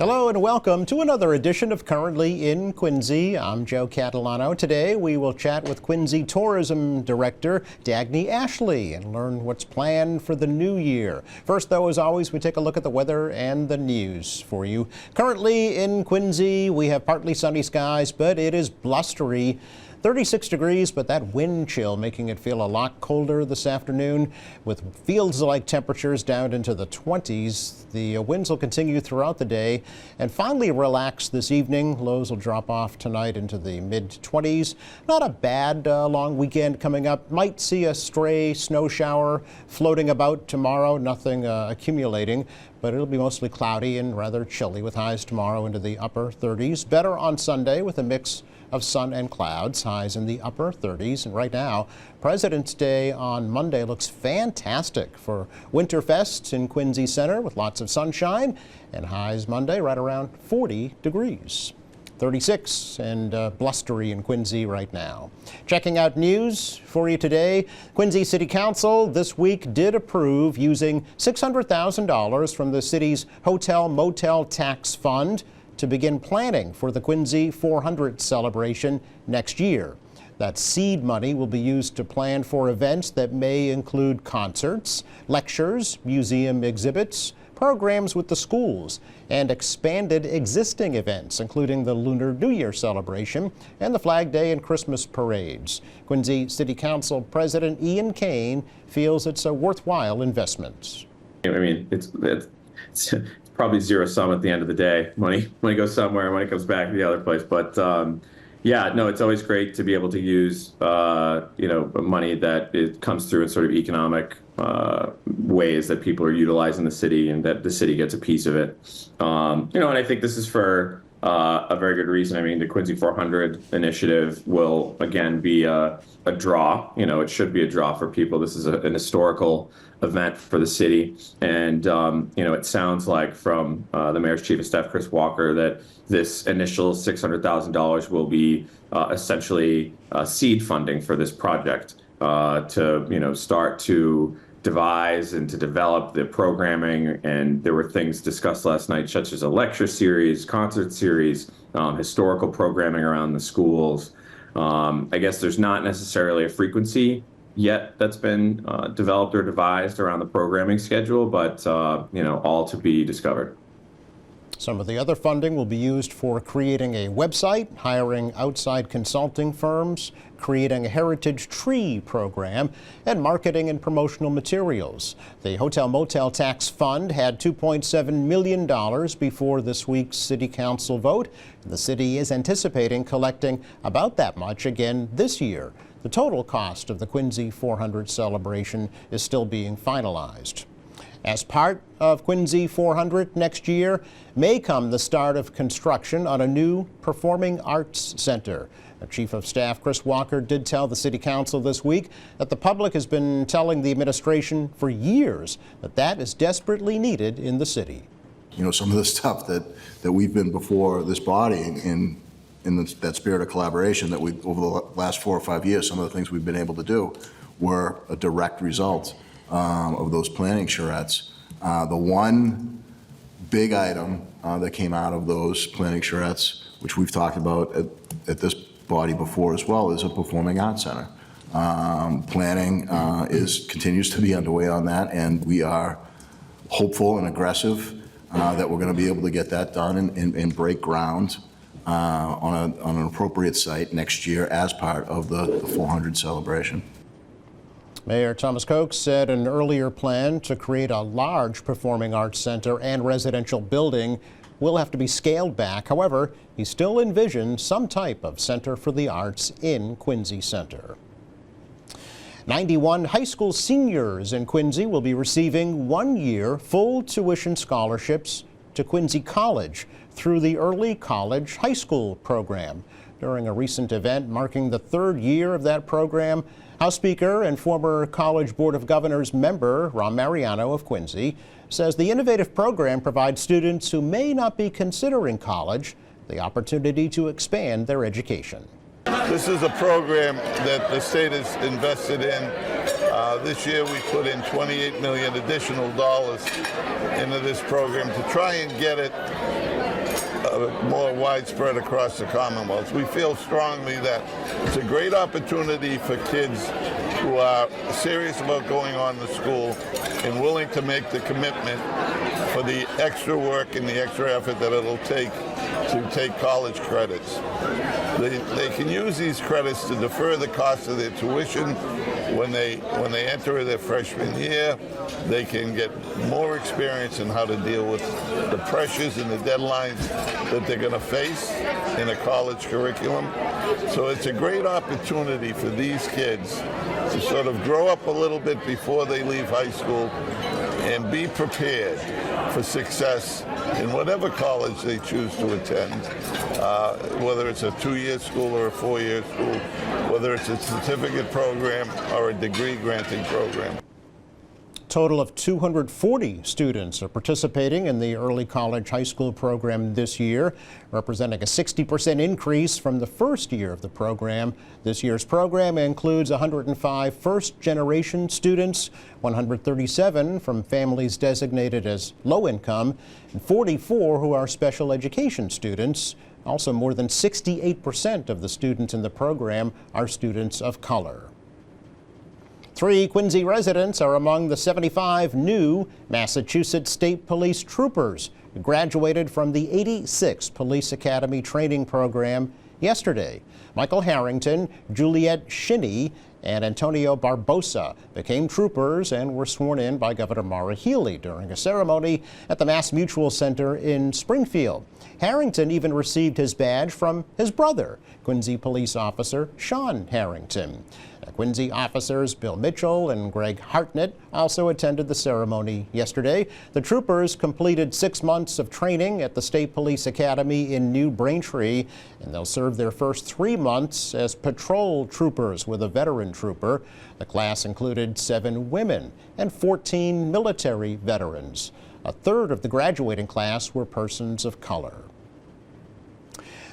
Hello and welcome to another edition of Currently in Quincy. I'm Joe Catalano. Today we will chat with Quincy Tourism Director Dagny Ashley and learn what's planned for the new year. First, though, as always, we take a look at the weather and the news for you. Currently in Quincy, we have partly sunny skies, but it is blustery. 36 degrees, but that wind chill making it feel a lot colder this afternoon with feels-like temperatures down into the 20s. The winds will continue throughout the day and finally relax this evening. Lows will drop off tonight into the mid-20s. Not a bad long weekend coming up. Might see a stray snow shower floating about tomorrow, nothing accumulating, but it'll be mostly cloudy and rather chilly with highs tomorrow into the upper 30s. Better on Sunday with a mix of sun and clouds, highs in the upper 30s. And right now, President's Day on Monday looks fantastic for Winterfest in Quincy Center with lots of sunshine and highs Monday right around 40 degrees. 36 and blustery in Quincy right now. Checking out news for you today. Quincy City Council this week did approve using $600,000 from the city's hotel motel tax fund to begin planning for the Quincy 400 celebration next year. That seed money will be used to plan for events that may include concerts, lectures, museum exhibits, programs with the schools, and expanded existing events, including the Lunar New Year celebration and the Flag Day and Christmas parades. Quincy City Council President Ian Kane feels it's a worthwhile investment. I mean, it's probably zero sum at the end of the day. Money goes somewhere and money comes back to the other place. But yeah, no, it's always great to be able to use money that it comes through in sort of economic ways that people are utilizing the city and that the city gets a piece of it. And I think this is for a very good reason. I mean, the Quincy 400 initiative will again be a draw. It should be a draw for people. This is an historical event for the city, and it sounds like from the mayor's chief of staff, Chris Walker, that this initial $600,000 will be essentially seed funding for this project to start to devise and to develop the programming. And there were things discussed last night, such as a lecture series, concert series, historical programming around the schools. I guess there's not necessarily a frequency yet that's been developed or devised around the programming schedule, but all to be discovered. Some of the other funding will be used for creating a website, hiring outside consulting firms, creating a heritage tree program, and marketing and promotional materials. The Hotel Motel Tax Fund had $2.7 million before this week's City Council vote. The city is anticipating collecting about that much again this year. The total cost of the Quincy 400 celebration is still being finalized. As part of Quincy 400 next year may come the start of construction on a new performing arts center. The Chief of Staff, Chris Walker, did tell the City Council this week that the public has been telling the administration for years that is desperately needed in the city. Some of the stuff that we've been before this body in that spirit of collaboration that we over the last 4 or 5 years, some of the things we've been able to do were a direct result of those planning charrettes. The one big item that came out of those planning charrettes, which we've talked about at this body before as well, is a performing arts center. Planning continues to be underway on that, and we are hopeful and aggressive that we're going to be able to get that done and break ground on an appropriate site next year as part of the 400 celebration. Mayor Thomas Koch said an earlier plan to create a large performing arts center and residential building will have to be scaled back. However, he still envisioned some type of center for the arts in Quincy Center. 91 high school seniors in Quincy will be receiving one-year full tuition scholarships to Quincy College through the Early College High School program. During a recent event marking the third year of that program, House Speaker and former College Board of Governors member Rahm Mariano of Quincy says the innovative program provides students who may not be considering college the opportunity to expand their education. This is a program that the state has invested in. This year we put in $28 million additional dollars into this program to try and get it sort of more widespread across the Commonwealth. We feel strongly that it's a great opportunity for kids who are serious about going on to school and willing to make the commitment for the extra work and the extra effort that it'll take to take college credits. They can use these credits to defer the cost of their tuition when they enter their freshman year. They can get more experience in how to deal with the pressures and the deadlines that they're going to face in a college curriculum. So it's a great opportunity for these kids to sort of grow up a little bit before they leave high school and be prepared for success in whatever college they choose to attend, whether it's a 2-year school or a 4-year school, whether it's a certificate program or a degree granting program. Total of 240 students are participating in the early college high school program this year, representing a 60% increase from the first year of the program. This year's program includes 105 first-generation students, 137 from families designated as low income, and 44 who are special education students. Also, more than 68% of the students in the program are students of color. 3 Quincy residents are among the 75 new Massachusetts State Police troopers who graduated from the 86th Police Academy training program yesterday. Michael Harrington, Juliet Shinney, and Antonio Barbosa became troopers and were sworn in by Governor Maura Healey during a ceremony at the Mass Mutual Center in Springfield. Harrington even received his badge from his brother, Quincy Police Officer Sean Harrington. Quincy officers Bill Mitchell and Greg Hartnett also attended the ceremony yesterday. The troopers completed 6 months of training at the State Police Academy in New Braintree, and they'll serve their first 3 months as patrol troopers with a veteran trooper. The class included 7 women and 14 military veterans. A third of the graduating class were persons of color.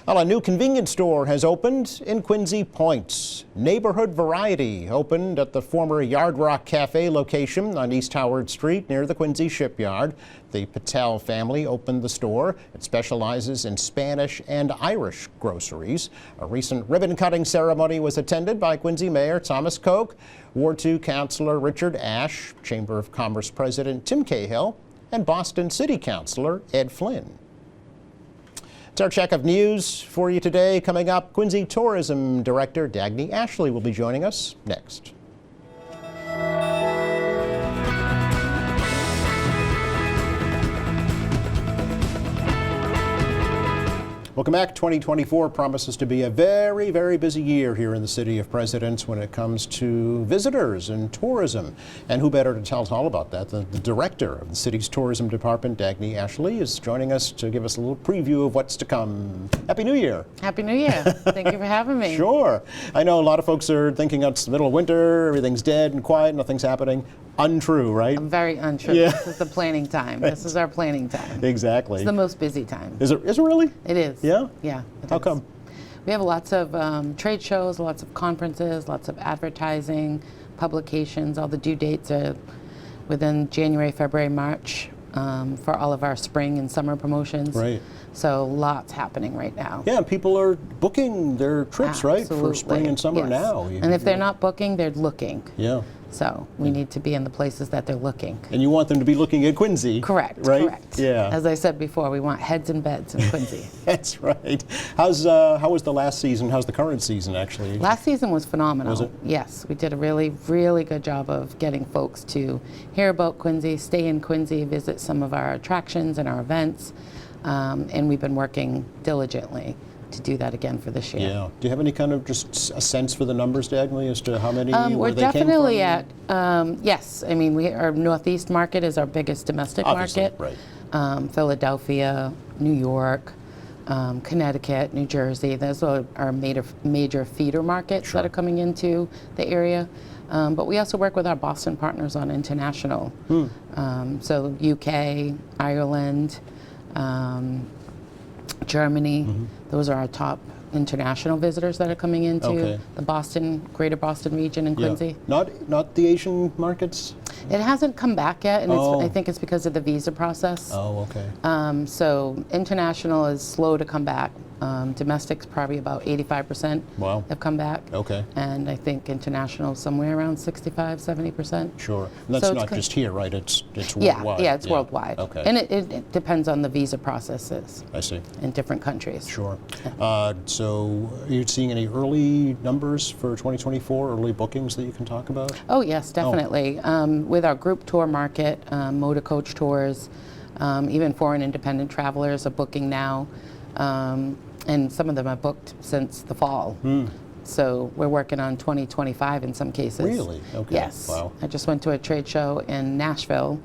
Well, a new convenience store has opened in Quincy Point. Neighborhood Variety opened at the former Yard Rock Cafe location on East Howard Street near the Quincy Shipyard. The Patel family opened the store. It specializes in Spanish and Irish groceries. A recent ribbon-cutting ceremony was attended by Quincy Mayor Thomas Koch, Ward 2 Councilor Richard Ashe, Chamber of Commerce President Tim Cahill, and Boston City Councilor Ed Flynn. It's our check of news for you today. Coming up, Quincy Tourism Director Dagny Ashley will be joining us next. Welcome back. 2024 promises to be a very, very busy year here in the City of Presidents when it comes to visitors and tourism. And who better to tell us all about that than the director of the city's tourism department, Dagny Ashley, is joining us to give us a little preview of what's to come. Happy New Year. Happy New Year. Thank you for having me. Sure. I know a lot of folks are thinking it's the middle of winter, everything's dead and quiet, nothing's happening. Untrue, right? Very untrue. Yeah. This is the planning time. This is our planning time. Exactly. It's the most busy time. Is it really? It is. Yeah? Yeah. it How is. come? We have lots of trade shows, lots of conferences, lots of advertising, publications. All the due dates are within January, February, March for all of our spring and summer promotions. Right. So lots happening right now. Yeah, people are booking their trips, right, for spring and summer Yes. now. And if they're not booking, they're looking. Yeah. So we need to be in the places that they're looking. And you want them to be looking at Quincy. Correct, right? correct. Yeah. As I said before, we want heads and beds in Quincy. That's right. How was the last season? How's the current season, actually? Last season was phenomenal. Was it? Yes, we did a really, really good job of getting folks to hear about Quincy, stay in Quincy, visit some of our attractions and our events, and we've been working diligently to do that again for this year. Yeah. Do you have any kind of just a sense for the numbers, Dagny, as to how many We're where they came definitely from? at, yes, I mean, our Northeast market is our biggest domestic Obviously, market. right. Philadelphia, New York, Connecticut, New Jersey. Those are our major feeder markets that are coming into the area. But we also work with our Boston partners on international. So UK, Ireland, Germany, those are our top international visitors that are coming into Okay. the greater Boston region in Yeah. Quincy. Not the Asian markets? It hasn't come back yet, and Oh. I think it's because of the visa process. Oh, okay. So international is slow to come back. Domestic's probably about 85% Wow. have come back. Okay. And I think international somewhere around 65, 70%. Sure. And that's So it's not co- just here, right? It's Yeah, worldwide. yeah, it's worldwide. Okay. And it depends on the visa processes I see. in different countries. Sure. So are you seeing any early numbers for 2024, early bookings that you can talk about? Oh, yes, definitely. With our group tour market, motor coach tours, even foreign independent travelers are booking now. And some of them are booked since the fall. So we're working on 2025 in some cases. Really? Okay. Yes. Wow. I just went to a trade show in Nashville,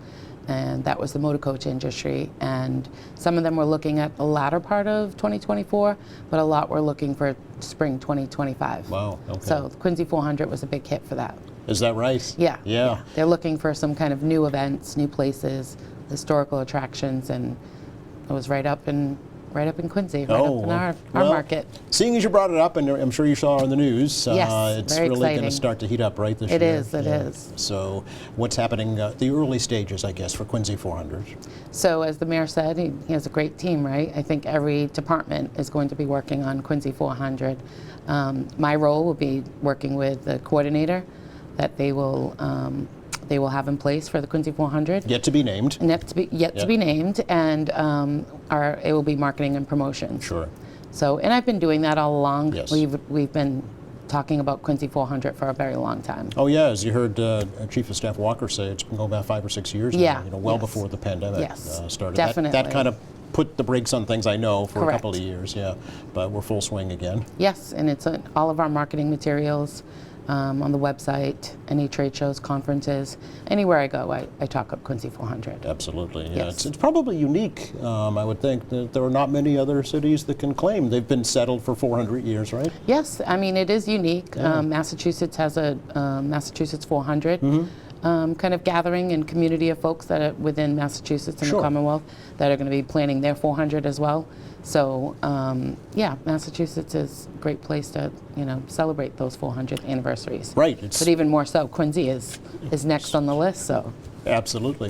and that was the motor coach industry. And some of them were looking at the latter part of 2024, but a lot were looking for spring 2025. Wow. Okay. So the Quincy 400 was a big hit for that. Is that right? Yeah. Yeah. They're looking for some kind of new events, new places, historical attractions, and it was right up in Quincy, right up in our well, market. Seeing as you brought it up, and I'm sure you saw on the news, Yes, it's very really going to exciting. start to heat up right this It year. is, it is. So what's happening, the early stages, I guess, for Quincy 400? So as the mayor said, he has a great team, right? I think every department is going to be working on Quincy 400. My role will be working with the coordinator that they will have in place for the Quincy 400. Yet to be named. Yet to be named, and it will be marketing and promotion. Sure. So, and I've been doing that all along. Yes. We've been talking about Quincy 400 for a very long time. Oh, yeah, as you heard Chief of Staff Walker say, it's been going back 5 or 6 years Yeah, now, well yes. before the pandemic Yes, started. definitely. That kind of put the brakes on things, I know, for a Correct. couple of years, yeah. But we're full swing again. Yes, and it's all of our marketing materials on the website, any trade shows, conferences, anywhere I go, I talk up Quincy 400. Absolutely, yeah. Yes. It's probably unique, I would think, that there are not many other cities that can claim they've been settled for 400 years, right? Yes, I mean, it is unique. Massachusetts has a Massachusetts 400 kind of gathering and community of folks that are within Massachusetts and Sure. the Commonwealth that are going to be planning their 400 as well. So, yeah, Massachusetts is a great place to, celebrate those 400th anniversaries. Right. But even more so, Quincy is next on the list, so. Absolutely.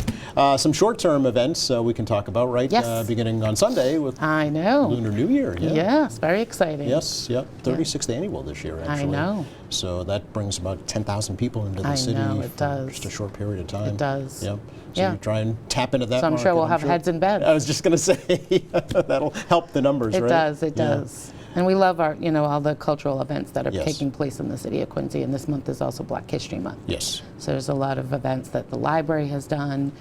Some short-term events we can talk about, right? Yes. Beginning on Sunday with I know. Lunar New Year. Yeah. Yes, very exciting. Yes, yep. 36th annual this year, actually. know. So that brings about 10,000 people into the I city know, it for does. just a short period of time. It does. Yep. So Yeah. you try and tap into that So I'm market, sure we'll have heads in bed. I was just going to say, that'll help the numbers, It right? does, it Yeah. does. And we love our, all the cultural events that are Yes. taking place in the city of Quincy. And this month is also Black History Month. Yes. So there's a lot of events that the library has done,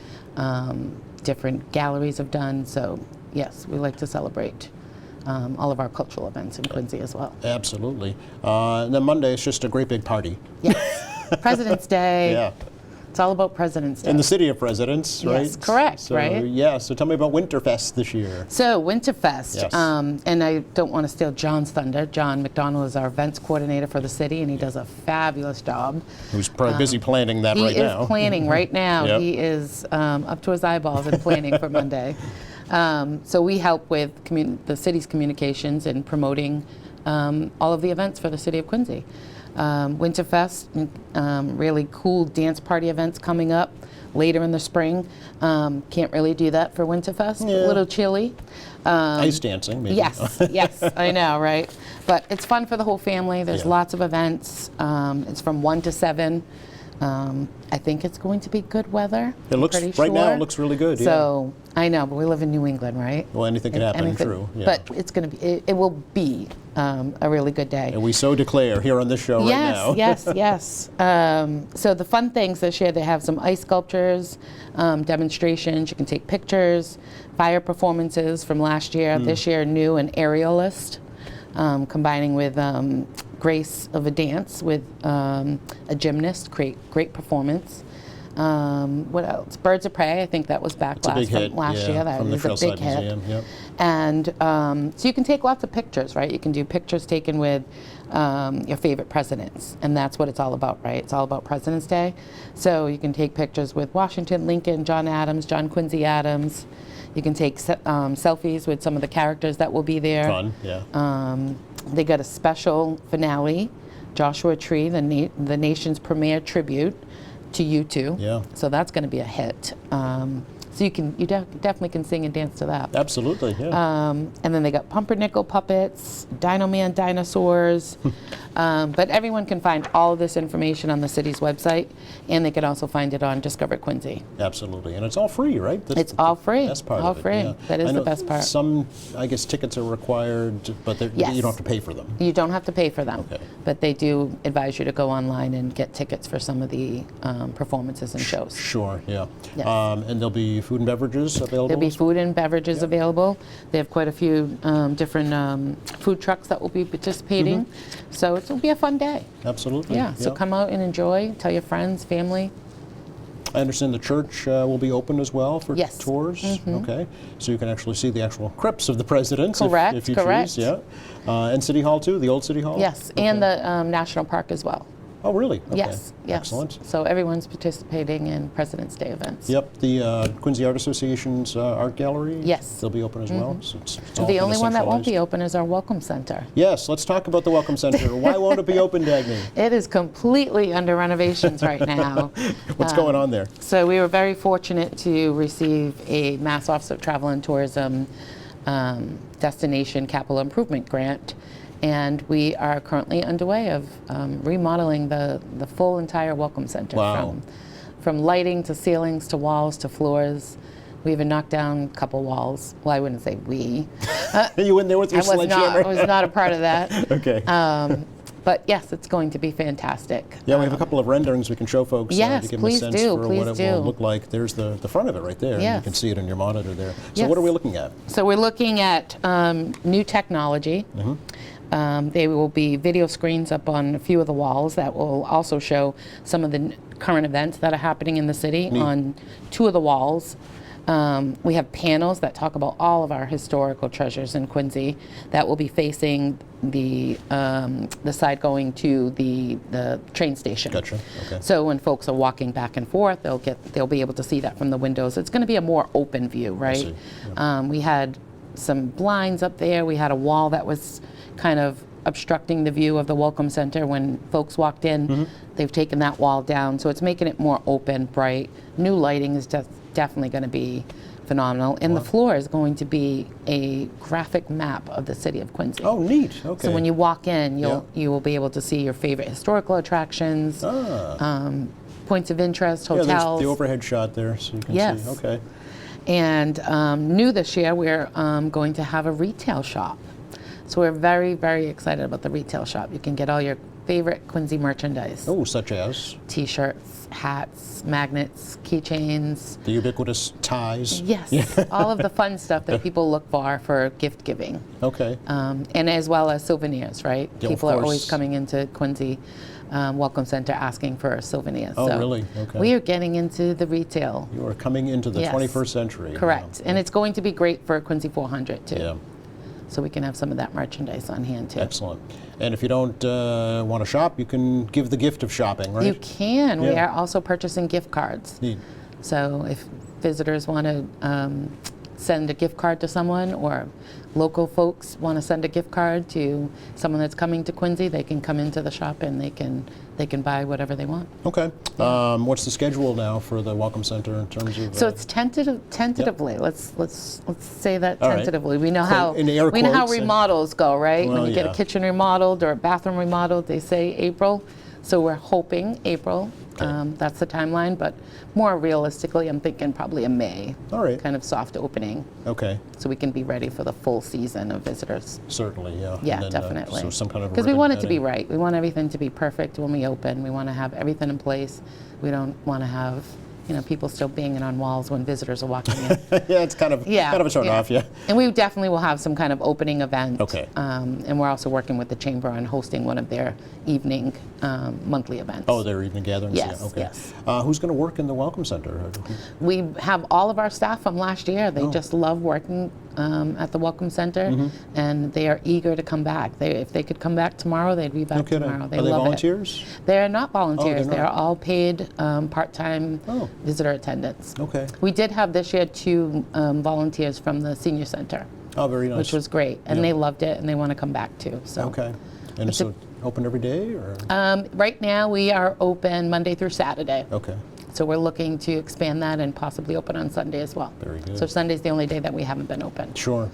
different galleries have done. So yes, we like to celebrate all of our cultural events in Quincy as well. Absolutely. And then Monday is just a great big party. Yes, President's Day. Yeah. It's all about President's Day. In the City of Presidents, right? Yes, correct, So, right? Yeah, so tell me about Winterfest this year. So Winterfest, Yes. and I don't want to steal John's thunder. John McDonald is our events coordinator for the city, and he does a fabulous job. Who's probably busy planning that He right is now. planning right now. Yep. He is up to his eyeballs in planning for Monday. So we help with the city's communications and promoting all of the events for the city of Quincy. Winterfest, really cool dance party events coming up later in the spring. Can't really do that for Winterfest. Yeah. A little chilly. Ice dancing, maybe. Yes, yes, I know, right? But it's fun for the whole family. There's Yeah. lots of events. It's from 1 to 7. I think it's going to be good weather. It looks, I'm pretty right now, sure. it looks really good, yeah. So I know, but we live in New England, right? Well, anything can happen, true. Yeah. But it's going to be. It will be a really good day. And we so declare here on this show right now. Yes, yes, yes. So the fun things this year, they have some ice sculptures, demonstrations. You can take pictures, fire performances from last year. This year, new an aerialist, combining with grace of a dance with a gymnast. Great performance. What else? Birds of Prey. I think that was back It's a big from hit, last yeah, year. That from the was a big Trailside hit. Museum, yep. And so you can take lots of pictures, right? You can do pictures taken with your favorite presidents, and that's what it's all about, right? It's all about President's Day. So you can take pictures with Washington, Lincoln, John Adams, John Quincy Adams. You can take selfies with some of the characters that will be there. Fun, yeah. They got a special finale, Joshua Tree, the nation's premier tribute to U2. Yeah. So that's going to be a hit. So you definitely can sing and dance to that. Absolutely, yeah. And then they got Pumpernickel puppets, Dino Man dinosaurs. But everyone can find all of this information on the city's website, and they can also find it on Discover Quincy. Absolutely, and it's all free, right? That's It's all free. Best part All of it, free. yeah. That is I the know best part. Some, I guess, tickets are required, but Yes. you don't have to pay for them. You don't have to pay for them, Okay. but they do advise you to go online and get tickets for some of the performances and shows. Sure, yeah. Yes. And there'll be food and beverages available? There'll be food and beverages available. They have quite a few different food trucks that will be participating. So it'll be a fun day. Absolutely. Yeah, so come out and enjoy. Tell your friends, family. I understand the church will be open as well for Yes. tours. Okay, so you can actually see the actual crypts of the presidents Correct, if you correct. choose. Yeah, and City Hall too, the old City Hall. Yes, Okay. and the National Park as well. Oh, really? Okay. Yes, yes. Excellent. So everyone's participating in President's Day events. Yep, the Quincy Art Association's art gallery. Yes. they'll be open as well. So it's all The kinda only one that won't be centralized. open is our Welcome Center. Yes, let's talk about the Welcome Center. Why won't it be open, Dagny? It is completely under renovations right now. What's going on there? So we were very fortunate to receive a Mass Office of Travel and Tourism Destination Capital Improvement Grant, and we are currently underway of remodeling the full entire Welcome Center. Wow. From lighting to ceilings to walls to floors. We even knocked down a couple walls. Well, I wouldn't say we. You in there with your I sledgehammer? was not a part of that. Okay. But yes, it's going to be fantastic. Yeah, we have a couple of renderings we can show folks Yes, to give please them a sense do, for please what it do. will look like. There's the front of it right there, and you Yes. can see it in your monitor there. So Yes. what are we looking at? So we're looking at new technology. There will be video screens up on a few of the walls that will also show some of the current events that are happening in the city on two of the walls. We have panels that talk about all of our historical treasures in Quincy that will be facing the side going to the train station. Gotcha, okay. So when folks are walking back and forth, they'll be able to see that from the windows. It's going to be a more open view, right? see, We had some blinds up there. We had a wall that was kind of obstructing the view of the Welcome Center when folks walked in. They've taken that wall down, so it's making it more open, bright. New lighting is definitely going to be phenomenal, and the floor is going to be a graphic map of the city of Quincy. Oh, neat. Okay. So when you walk in, Yeah. you will be able to see your favorite historical attractions, points of interest, yeah, hotels. there's the overhead shot there, so you can Yes. see. Okay. And new this year, we're going to have a retail shop. So we're very, very excited about the retail shop. You can get all your favorite Quincy merchandise. Oh, such as T-shirts, hats, magnets, keychains. the ubiquitous ties. Yes, all of the fun stuff that people look for gift giving. Okay. And as well as souvenirs, right? Yeah, of People are always course. coming into Quincy Welcome Center asking for souvenirs. Oh, so really? Okay. we are getting into the retail. You are coming into the Yes. 21st century. Correct. And it's going to be great for Quincy 400 too. Yeah. So we can have some of that merchandise on hand too. Excellent. And if you don't want to shop, you can give the gift of shopping, right? You can. We Yeah. are also purchasing gift cards. Neat. So if visitors want to send a gift card to someone, or local folks want to send a gift card to someone that's coming to Quincy, they can come into the shop and they can buy whatever they want. Okay. What's the schedule now for the Welcome Center in terms of? So it's tentatively. Let's say that All right. tentatively. We know how in air we know how quotes, and- remodels go, right? Well, When you get yeah. a kitchen remodeled or a bathroom remodeled, they say April. So we're hoping April. That's the timeline, but more realistically, I'm thinking probably a May. All right. Kind of soft opening, Okay. so we can be ready for the full season of visitors. Certainly, yeah. Yeah, And then, definitely. so some kind of Because we ribbon want it to be cutting. right. We want everything to be perfect when we open. We want to have everything in place. We don't want to have, people still banging on walls when visitors are walking in. Yeah, it's kind of a turn off, yeah. And we definitely will have some kind of opening event. Okay. And we're also working with the chamber on hosting one of their evening monthly events. Oh, their evening gatherings. Yes, Yeah, okay. yes. Who's going to work in the Welcome Center? We have all of our staff from last year. Oh. They just love working at the Welcome Center, Mm-hmm. and they are eager to come back. If they could come back tomorrow, they'd be back No kidding. tomorrow. They Are they love volunteers? it. They're not volunteers. they're They're not. all paid part-time Oh. visitor attendants. Okay. We did have this year 2 volunteers from the senior center. Oh, very nice. which was great. And Yeah. they loved it, and they want to come back too. So. Okay. And so open every day, or? Right now, we are open Monday through Saturday. Okay. So we're looking to expand that and possibly open on Sunday as well. Very good. So Sunday's the only day that we haven't been open. Sure.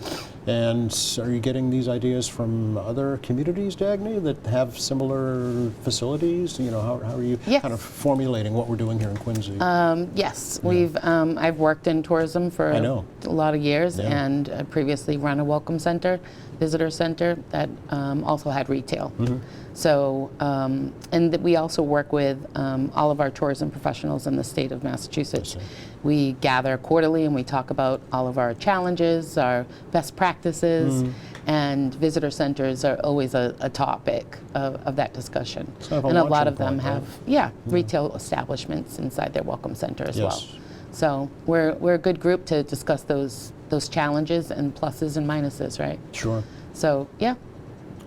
And are you getting these ideas from other communities, Dagny, that have similar facilities? You know, how are you Yes. kind of formulating what we're doing here in Quincy? Yes, I've worked in tourism for I know. a lot of years, Yeah. and previously run a welcome center, visitor center that also had retail. Mm-hmm. So, we also work with all of our tourism professionals in the state of Massachusetts. We gather quarterly and we talk about all of our challenges, our best practices, and visitor centers are always a topic of that discussion. Sort of a And a lot launching of them point, right? have, retail establishments inside their welcome center as well. Yes. So we're a good group to discuss those challenges and pluses and minuses, right? Sure. So yeah,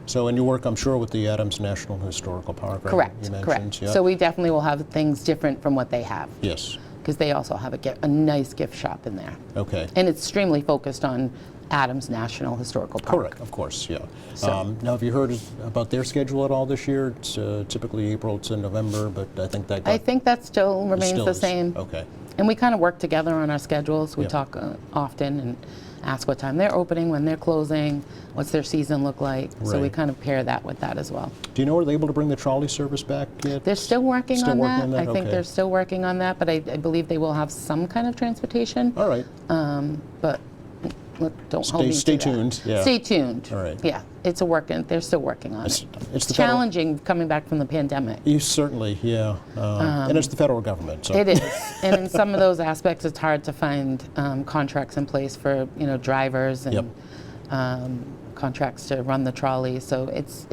So, and you work, I'm sure, with the Adams National Historical Park, right? correct, You mentioned, correct. yeah. So we definitely will have things different from what they have, Yes. because they also have a nice gift shop in there, Okay. and it's extremely focused on Adams National Historical Park. Correct, of course, yeah. So- Now, have you heard about their schedule at all this year? It's typically April to November, but I think that I think that still remains still the is. same. Okay. And we kind of work together on our schedules. We Yeah. talk often and ask what time they're opening, when they're closing, what's their season look like. So we Right. kind of pair that with that as well. Do you know, are they able to bring the trolley service back yet? They're still working Still on working that. on that? I think Okay. they're still working on that, but I believe they will have some kind of transportation. All right. But don't hold me Stay to that. tuned, yeah. Stay tuned. All right. Yeah, it's a working. They're still working on it. It's the federal- challenging coming back from the pandemic. You certainly, yeah. And it's the federal government, so. It is, and in some of those aspects, it's hard to find contracts in place for drivers and Yep. contracts to run the trolley. So it's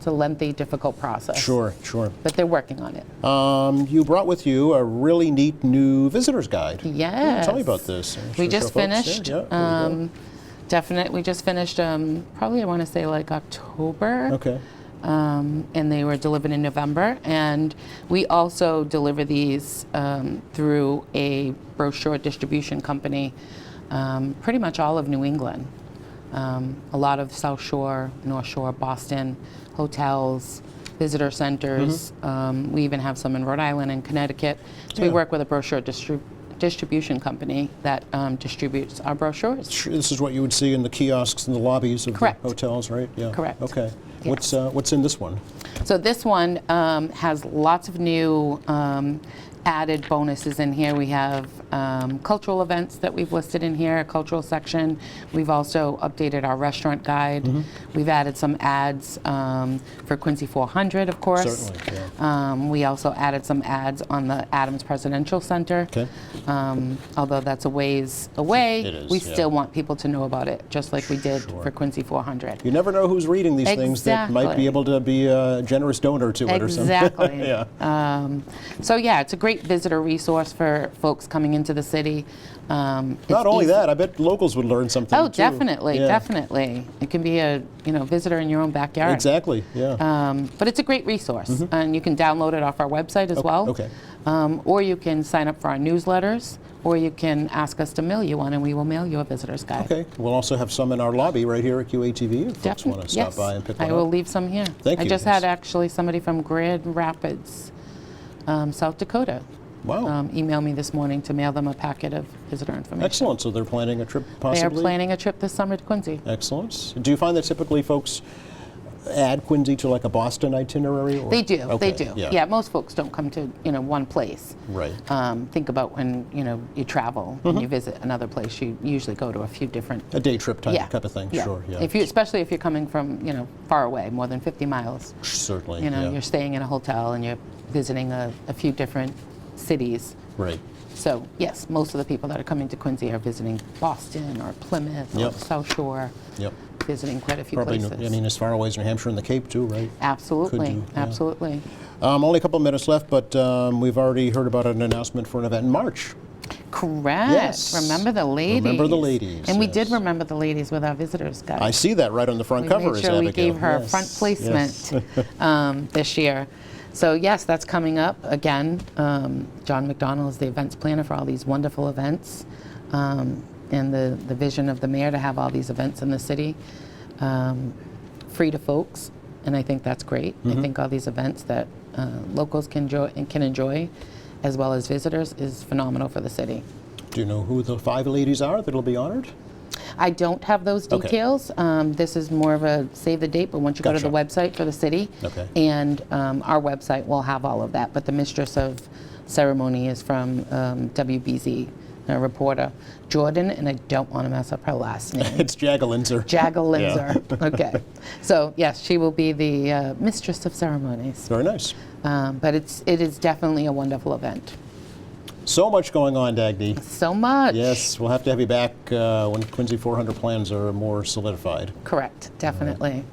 a lengthy, difficult process. Sure, sure. But they're working on it. You brought with you a really neat new visitor's guide. Yeah, tell me Yes. about this. We Show just folks. finished. Yeah, there you We just finished. Probably I want to say like October. go. Okay. And they were delivered in November. And we also deliver these through a brochure distribution company, pretty much all of New England. A lot of South Shore, North Shore, Boston, hotels, visitor centers. We even have some in Rhode Island and Connecticut. So we Yeah. work with a brochure distribution company that distributes our brochures. This is what you would see in the kiosks and the lobbies of the Correct. hotels, right? Yeah. Correct. Okay. Yes. What's in this one? So this one has lots of new added bonuses in here. We have cultural events that we've listed in here, a cultural section. We've also updated our restaurant guide. Mm-hmm. We've added some ads for Quincy 400, of course. Certainly, yeah. We also added some ads on the Adams Presidential Center. Okay. Although that's a ways away, It is, we yeah. still want people to know about it, just like we did Sure. for Quincy 400. You never know who's reading these things that might Exactly. be able to be a generous donor to it or something. Exactly. Yeah. So yeah, it's a great visitor resource for folks coming into the city. Not only that, I bet locals would learn something Oh, too. definitely, Yeah. definitely. It can be a visitor in your own backyard. Exactly, yeah. But it's a great resource, and you can download it off our website as well. okay. Or you can sign up for our newsletters, or you can ask us to mail you one, and we will mail you a visitor's guide. Okay, we'll also have some in our lobby right here at QATV if folks want to stop Yes, by and pick one I will up. leave some here. Thank I you, just yes. had actually somebody from Grand Rapids, South Dakota, Wow, email me this morning to mail them a packet of visitor information. excellent. So they're planning a trip They possibly? are planning a trip this summer to Quincy. Excellent. Do you find that typically folks add Quincy to like a Boston itinerary? Or? They do. Okay, They do. Yeah. Most folks don't come to one place. Right. Think about when you travel and you visit another place. You usually go to a few different. A day trip type Yeah. of thing. Yeah. Sure. Yeah. Especially if you're coming from far away, more than 50 miles. Certainly. yeah. You're staying in a hotel and you're visiting a few different cities. Right. So yes, most of the people that are coming to Quincy are visiting Boston or Plymouth Yep. or South Shore. Yep. Visiting quite a few Probably. places. As far away as New Hampshire and the Cape too, right? Absolutely, Could you? Yeah. absolutely. Only a couple minutes left, but we've already heard about an announcement for an event in March. Correct. Yes. Remember the ladies. Remember the ladies, And we yes. did remember the ladies with our visitors guide. I see that right on the front We cover. made is sure we Abigail. gave her Yes. front placement Yes. this year. So yes, that's coming up again. John McDonald is the events planner for all these wonderful events. and the vision of the mayor to have all these events in the city, free to folks, and I think that's great. I think all these events that locals can enjoy, as well as visitors, is phenomenal for the city. Do you know who the 5 ladies are that'll be honored? I don't have those Okay. details. This is more of a save the date, but once you go to the Gotcha. website for the city, Okay. and our website will have all of that. But the mistress of ceremony is from WBZ, a reporter, Jordan, and I don't want to mess up her last name. It's Jagalinzer. Jagalinzer. Okay. So yes, she will be the mistress of ceremonies. Very nice. But it is definitely a wonderful event. So much going on, Dagny. So much. Yes, we'll have to have you back when Quincy 400 plans are more solidified. Correct. Definitely.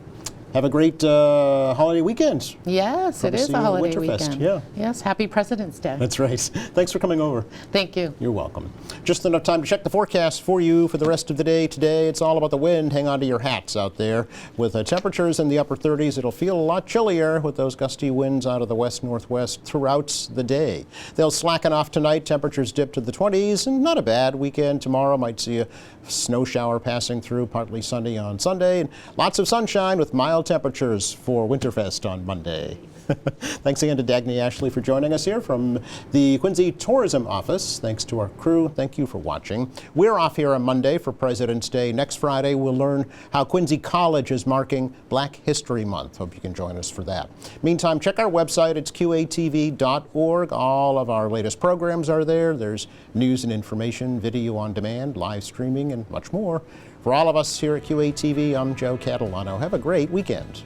Have a great holiday weekend. Yes, it Come is see a you at holiday Winterfest, weekend. yeah. Yes. Happy President's Day. That's right. Thanks for coming over. Thank you. You're welcome. Just enough time to check the forecast for you for the rest of the day. Today, it's all about the wind. Hang on to your hats out there. With temperatures in the upper 30s, it'll feel a lot chillier with those gusty winds out of the west-northwest throughout the day. They'll slacken off tonight. Temperatures dip to the 20s, and not a bad weekend. Tomorrow might see a snow shower passing through, partly sunny on Sunday, and lots of sunshine with mild temperatures for Winterfest on Monday. Thanks again to Dagny Ashley for joining us here from the Quincy Tourism Office. Thanks to our crew. Thank you for watching. We're off here on Monday for President's Day. Next Friday, we'll learn how Quincy College is marking Black History Month. Hope you can join us for that. Meantime, check our website. It's qatv.org. All of our latest programs are there. There's news and information, video on demand, live streaming, and much more. For all of us here at QATV, I'm Joe Catalano. Have a great weekend.